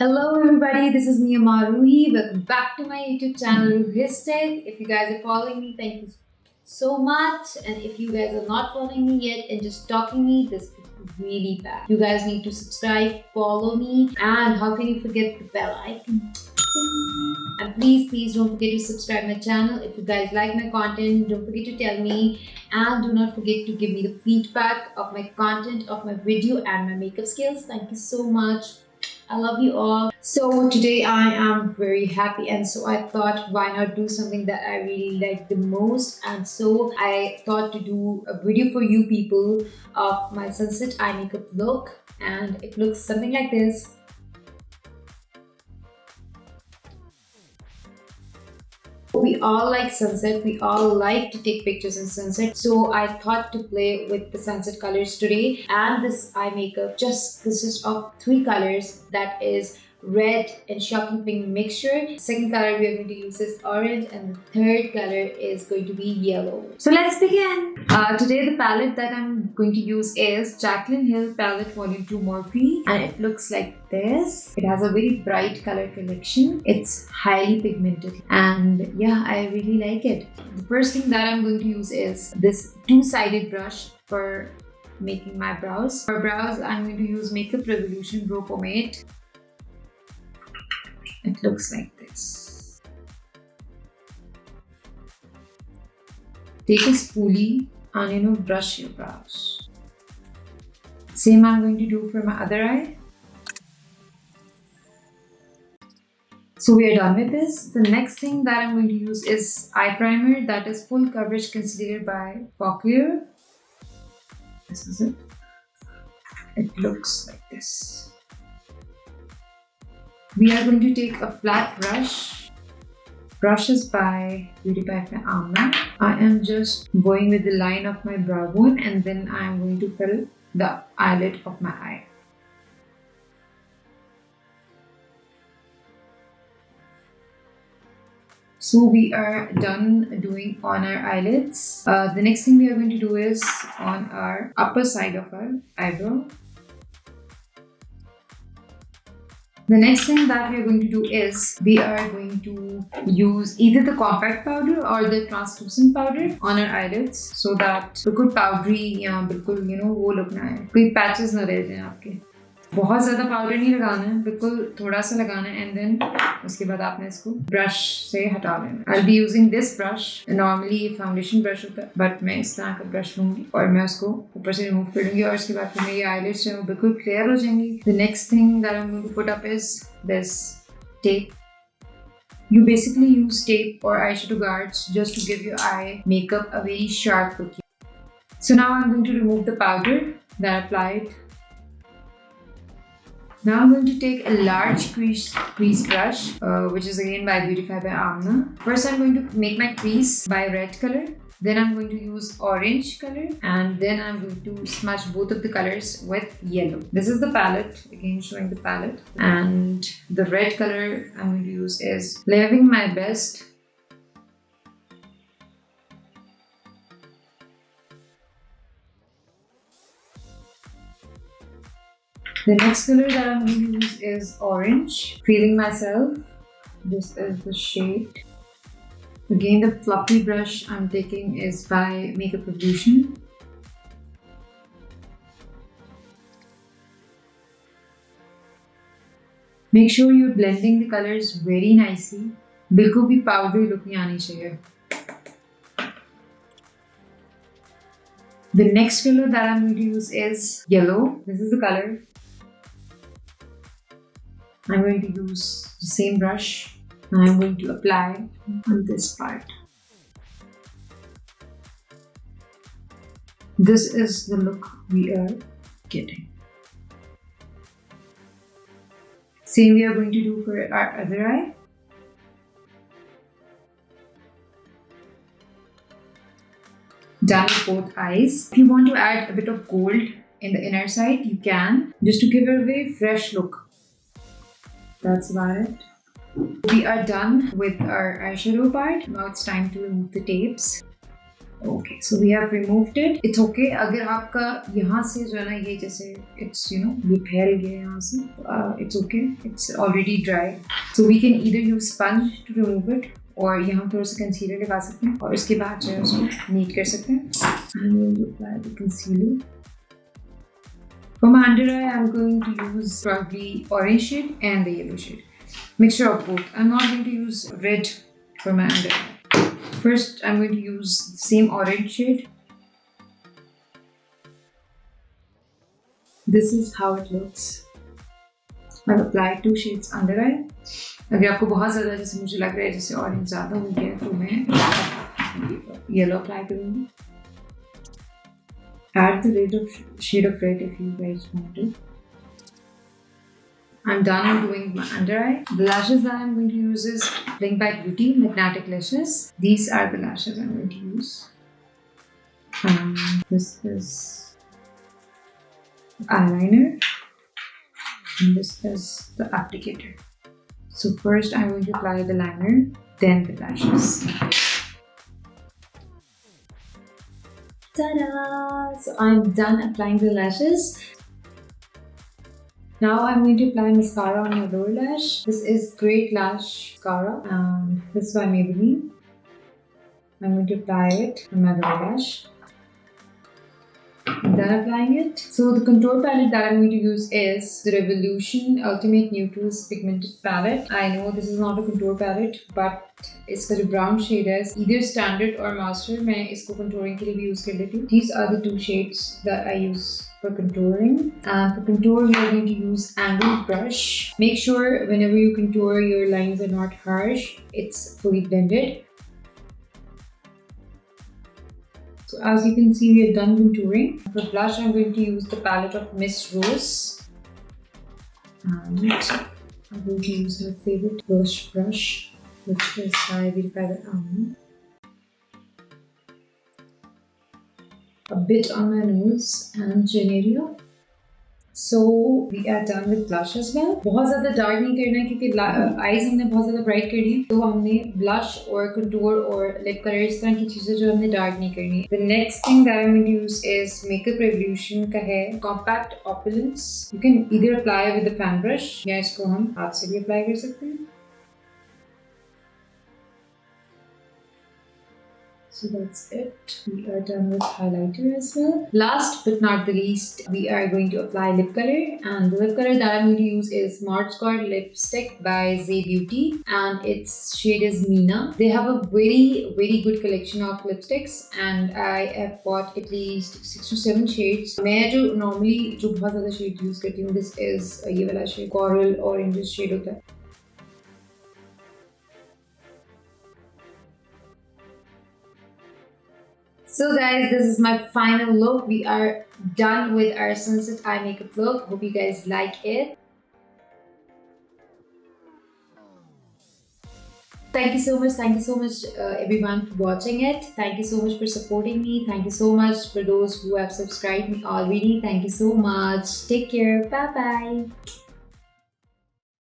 Hello everybody, this is Mia Maruhi. Welcome back to my YouTube channel Ruhistic. If you guys are following me, thank you so much. And if you guys are not following me yet and just stalking me, this is really bad. You guys need to subscribe, follow me, and how can you forget the bell icon? And please don't forget to subscribe my channel. If you guys like my content, don't forget to tell me, and do not forget to give me the feedback of my content, of my video and my makeup skills. Thank you so much. I love you all. So today I am very happy, and so I thought, why not do something that I really like the most. And so I thought to do a video for you people of my sunset eye makeup look, and it looks something like this. We all like sunset, we all like to take pictures in sunset, so I thought to play with the sunset colors today. And this eye makeup just consists of 3 colors, that is red and shocking pink mixture. Second color we are going to use is orange, and the third color is going to be yellow. So let's begin. Today the palette that I'm going to use is Jaclyn Hill Palette Volume 2 Morphe, and it looks like this. It has a very bright color collection. It's highly pigmented, and yeah, I really like it. The first thing that I'm going to use is this 2-sided brush for making my brows. For brows, I'm going to use Makeup Revolution Brow Pomade. It looks like this. Take a spoolie and brush your brows. Same I'm going to do for my other eye. So we are done with this. The next thing that I'm going to use is eye primer, that is Full Coverage Concealer by Focallure. This is it. It looks like this. We are going to take a flat brush. Brush is by Beautifybyamna. I am just going with the line of my brow bone, and then I am going to fill the eyelid of my eye. So we are done doing on our eyelids. The next thing we are going to do is on our upper side of our eyebrow. The next thing that we are going to do is we are going to use either the compact powder or the translucent powder on our eyelids, so that बिल्कुल powdery या बिल्कुल वो look ना आए, कोई patches ना रह जाए आपके. बहुत ज़्यादा पाउडर नहीं लगाना है, बिल्कुल थोड़ा सा लगाना है, एंड देन उसके बाद आपने इसको ब्रश से हटा लेना. I'll be using this brush. Normally ये फाउंडेशन ब्रश होता है, बट मैं इस तरह का ब्रश लूँगी और मैं उसको ऊपर से रिमूव कर लूँगी, और उसके बाद फिर मेरी eyelids जो है वो बिल्कुल क्लियर हो जाएंगी. The next thing that I'm going to put up is this tape. You basically use tape or eyeshadow guards just to give your eye makeup a very sharp look. So now I'm going to remove the powder that I applied. Now I'm going to take a large crease brush, which is again by Beautifybyamna. First I'm going to make my crease by red color. Then I'm going to use orange color, and then I'm going to smudge both of the colors with yellow. This is the palette, again showing the palette. And the red color I'm going to use is Living My Best. The next color that I'm going to use is orange. Feeling Myself. This is the shade. Again, the fluffy brush I'm taking is by Makeup Revolution. Make sure you're blending the colors very nicely. बिल्कुल भी powdery look नहीं आनी चाहिए. The next color that I'm going to use is yellow. This is the color. I'm going to use the same brush, and I'm going to apply on this part. This is the look we are getting. Same we are going to do for our other eye. Done with both eyes. If you want to add a bit of gold in the inner side, you can, just to give it a very fresh look. That's about it. We are done with our eyeshadow part. Now it's time to remove the tapes. Okay, so we have removed it. It's okay. अगर आपका यहाँ से जो है ना ये जैसे it's you know ये फैल गया यहाँ से, it's okay. It's already dry. So we can either use sponge to remove it और यहाँ थोड़ा सा concealer लगा सकते हैं और उसके बाद जो है उसको neat कर सकते हैं. I'm going to apply the concealer. For my under eye, I'm going to use probably orange shade and the yellow shade. Mixture of both. I'm not going to use red for my under eye. First, I'm going to use the same orange shade. This is how it looks. I've applied 2 shades under eye. अगर आपको बहुत ज़्यादा जैसे मुझे लग रहा है जैसे orange ज़्यादा हो गया तो मैं yellow apply करूँगी. Add the shade of red if you guys want to. I'm done doing my under eye. The lashes that I'm going to use is Fling by Beauty Magnetic Lashes. These are the lashes I'm going to use. This is eyeliner. And this is the applicator. So first I'm going to apply the liner, then the lashes. Ta-da! So I'm done applying the lashes. Now I'm going to apply mascara on your lower lash. This is Great Lash Mascara and this is by Maybelline. I'm going to apply it on my lower lash. I'm done applying it. So the contour palette that I'm going to use is the Revolution Ultimate Neutrals Pigmented Palette. I know this is not a contour palette, but इसका जो brown shade है, either standard or master, मैं इसको contouring के लिए भी use कर लेती हूँ. These are the 2 shades that I use for contouring. And for contour, we are going to use angled brush. Make sure whenever you contour, your lines are not harsh. It's fully blended. So as you can see, we are done contouring. For blush, I'm going to use the palette of Miss Rose. And I'm going to use my favorite blush brush, which is by Beautifybyamna. A bit on my nose and chin area. So we are done with blush as well. बहुत ज़्यादा dark नहीं करना है क्योंकि eyes हमने बहुत ज़्यादा bright कर दी, तो हमने blush और contour और lip color इस तरह की चीज़ें जो हमने dark नहीं करनी है. The next thing that I'm going to use is Makeup Revolution का है Compact Opulence. You can either apply with the fan brush या इसको हम हाथ से भी apply कर सकते हैं. So that's it. We are done with highlighter as well. Last but not the least, we are going to apply lip color. And the lip color that I'm going to use is Skod lipstick by Zay Beauty. And its shade is Mina. They have a very good collection of lipsticks. And I have bought at least 6 to 7 shades. मैं जो normally जो बहुत ज़्यादा shade use करती हूँ, this is ये वाला shade, Coral Orange shade होता है. So guys, this is my final look. We are done with our sunset eye makeup look. Hope you guys like it. Thank you so much everyone for watching it. Thank you so much for supporting me. Thank you so much for those who have subscribed me already. Thank you so much. Take care. Bye bye.